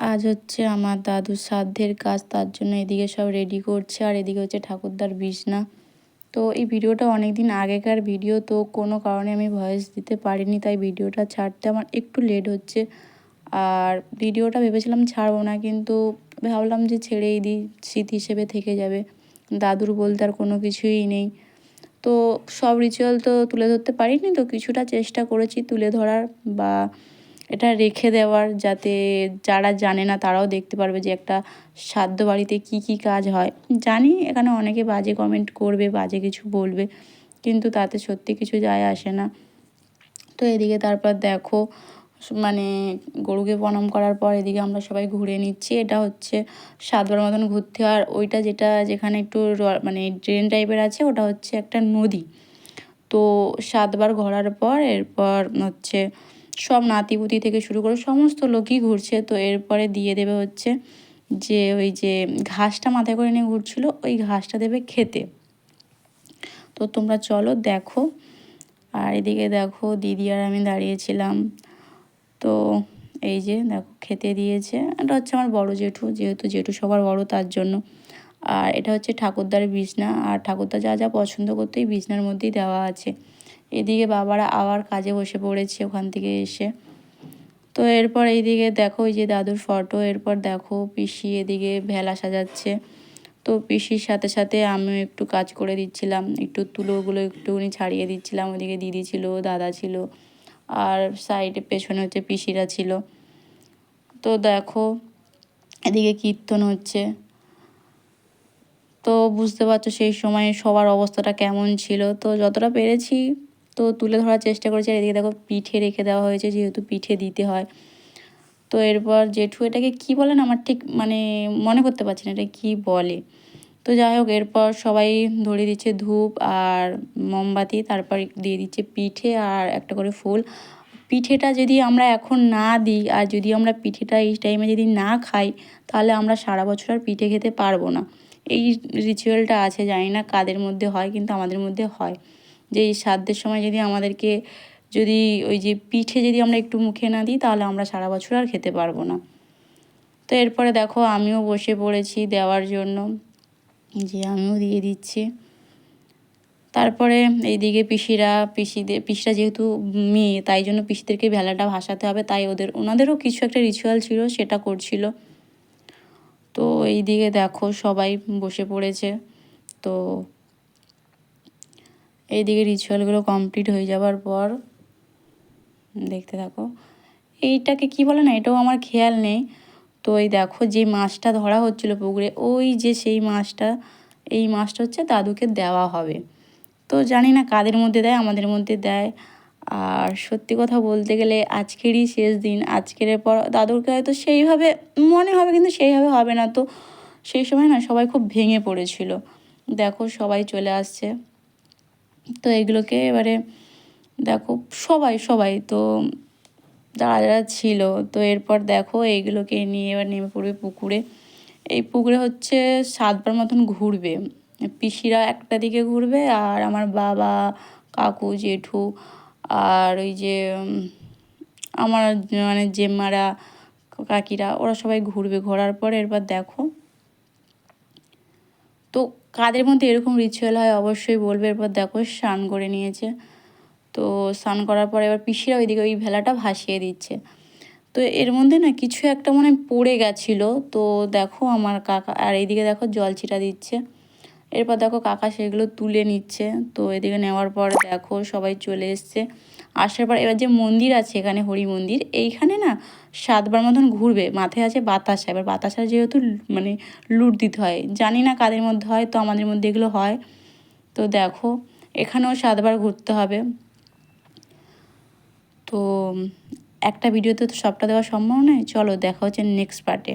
আজ হচ্ছে আমার দাদুর শ্রাদ্ধের কাজ, তার জন্য এদিকে সব রেডি করছে। আর এদিকে হচ্ছে ঠাকুরদার বিছনা। তো এই ভিডিওটা অনেক দিন আগেকার ভিডিও, তো কোনো কারণে আমি ভয়েস দিতে পারিনি, তাই ভিডিওটা ছাড়তে আমার একটু লেট হচ্ছে। আর ভিডিওটা ভেবেছিলাম ছাড়বো না, কিন্তু ভাবলাম যে ছেড়েই দিই, স্মৃতি হিসেবে থেকে যাবে। দাদুর বলতে আর কোনো কিছুই নেই। তো সব রিচুয়াল তো তুলে ধরতে পারিনি, তো কিছুটা চেষ্টা করেছি তুলে ধরার বা এটা রেখে দেওয়ার, যাতে যারা জানে না তারাও দেখতে পারবে যে একটা শ্রাদ্ধ বাড়িতে কি কি কাজ হয়। জানি এখানে অনেকে বাজে কমেন্ট করবে, বাজে কিছু বলবে, কিন্তু তাতে সত্যি কিছু যায় আসে না। তো এদিকে তারপর দেখো মানে গরুকে প্রণাম করার পর এদিকে আমরা সবাই ঘুরে নিচ্ছি। এটা হচ্ছে 7বার মতন ঘুরতে, আর ওইটা যেখানে একটু মানে ড্রেন টাইপের আছে, ওটা হচ্ছে একটা নদী। তো 7বার ঘোরার পর এরপর হচ্ছে সব নাতিপুতি থেকে শুরু করে সমস্ত লোকই ঘুরছে। তো এরপরে দিয়ে দেবে হচ্ছে যে ওই যে ঘাসটা মাথায় করে নিয়ে ঘুরছিল, ওই ঘাসটা দেবে খেতে। তো তোমরা চলো দেখো। আর এদিকে দেখো দিদি আর আমি দাঁড়িয়েছিলাম। তো এই যে দেখো খেতে দিয়েছে। এটা হচ্ছে আমার বড় জেঠু, যেহেতু জেঠু সবার বড় তার জন্য। আর এটা হচ্ছে ঠাকুরদার বিছনা, আর ঠাকুরদা যা যা পছন্দ করতো এই বিছনার মধ্যেই দেওয়া আছে। এদিকে বাবারা আবার কাজে বসে পড়েছে ওখান থেকে এসে। তো এরপর এইদিকে দেখো ওই যে দাদুর ফটো। এরপর দেখো পিসি এদিকে ভেলা সাজাচ্ছে। তো পিসির সাথে সাথে আমিও একটু কাজ করে দিচ্ছিলাম, একটু তুলোগুলো একটুখানি ছাড়িয়ে দিচ্ছিলাম। ওদিকে দিদি ছিল, দাদা ছিল, আর সাইডে পেছনে হচ্ছে পিসিরা ছিল। তো দেখো এদিকে কীর্তন হচ্ছে। তো বুঝতে পারছো সেই সময় সবার অবস্থাটা কেমন ছিল। তো যতটা পেরেছি তো তুলে ধরার চেষ্টা করেছি। আর এদিকে দেখো পিঠে রেখে দেওয়া হয়েছে, যেহেতু পিঠে দিতে হয়। তো এরপর জেঠু এটাকে কী বলে না, আমার ঠিক মানে মনে করতে পারছি না এটা কী বলে। তো যাই হোক, এরপর সবাই ধরিয়ে দিচ্ছে ধূপ আর মোমবাতি, তারপর দিয়ে দিচ্ছে পিঠে আর একটা করে ফুল। পিঠেটা যদি আমরা এখন না দিই, আর যদি আমরা পিঠেটা এই টাইমে যদি না খাই, তাহলে আমরা সারা বছর আর পিঠে খেতে পারবো না। এই রিচুয়ালটা আছে, জানি না কাদের মধ্যে হয়, কিন্তু আমাদের মধ্যে হয় যে এই শ্রাদ্ধের সময় যদি আমাদেরকে যদি ওই যে পিঠে যদি আমরা একটু মুখে না দিই, তাহলে আমরা সারা বছর আর খেতে পারবো না। তো এরপরে দেখো আমিও বসে পড়েছি দেওয়ার জন্য, যে আমিও দিয়ে দিচ্ছি। তারপরে এইদিকে পিসিরা যেহেতু মেয়ে, তাই জন্য পিসিদেরকে ভেলাটা ভাসাতে হবে, তাই ওনাদেরও কিছু একটা রিচুয়াল ছিল, সেটা করছিল। তো এইদিকে দেখো সবাই বসে পড়েছে। তো এইদিকে রিচুয়ালগুলো কমপ্লিট হয়ে যাওয়ার পর দেখতে থাকো, এইটাকে কি বলে না, এটাও আমার খেয়াল নেই। তো এই দেখো যে মাছটা ধরা হচ্ছিলো পুকুরে, ওই যে সেই মাছটা, এই মাছটা হচ্ছে দাদুকে দেওয়া হবে। তো জানি না কাদের মধ্যে দেয়, আমাদের মধ্যে দেয়। আর সত্যি কথা বলতে গেলে আজকেরই শেষ দিন, আজকের পর দাদুরকে হয়তো সেইভাবে মনে হবে, কিন্তু সেইভাবে হবে না। তো সেই সময় না সবাই খুব ভেঙে পড়েছিল। দেখো সবাই চলে আসছে। তো এগুলোকে এবারে দেখো সবাই সবাই তো যারা যারা ছিল, তো এরপর দেখো এইগুলোকে নিয়ে এবার নেমে পড়বে পুকুরে। এই পুকুরে হচ্ছে 7বার মতন ঘুরবে। পিসিরা একটা দিকে ঘুরবে, আর আমার বাবা, কাকু, জেঠু, আর ওই যে আমার মানে জেম্মারা, কাকিরা, ওরা সবাই ঘুরবে। ঘোরার পরে এরপর দেখো তো কাদের মধ্যে এরকম রিচুয়াল হয় অবশ্যই বলবে। এরপর দেখো স্নান করে নিয়েছে। তো স্নান করার পরে এবার পিসিরা ওইদিকে ওই ভেলাটা ভাসিয়ে দিচ্ছে। তো এর মধ্যে না কিছু একটা মনে হয় পড়ে গেছিলো। তো দেখো আমার কাকা, আর এইদিকে দেখো জল ছিটা দিচ্ছে। এরপর দেখো কাকা সেগুলো তুলে নিচ্ছে। তো এদিকে নেওয়ার পর দেখো সবাই চলে এসছে। আসার পর এবার যে মন্দির আছে এখানে, হরি মন্দির, এইখানে না 7বার মতন ঘুরবে। মাথায় আছে বাতাসা। এবার বাতাসা যেহেতু মানে লুট দিতে হয়, জানি না কাদের মধ্যে হয়, তো আমাদের মধ্যে এগুলো হয়। তো দেখো এখানেও 7বার ঘুরতে হবে। তো একটা ভিডিওতে তো সবটা দেওয়া সম্ভব নয়, চলো দেখা হচ্ছে নেক্সট পার্টে।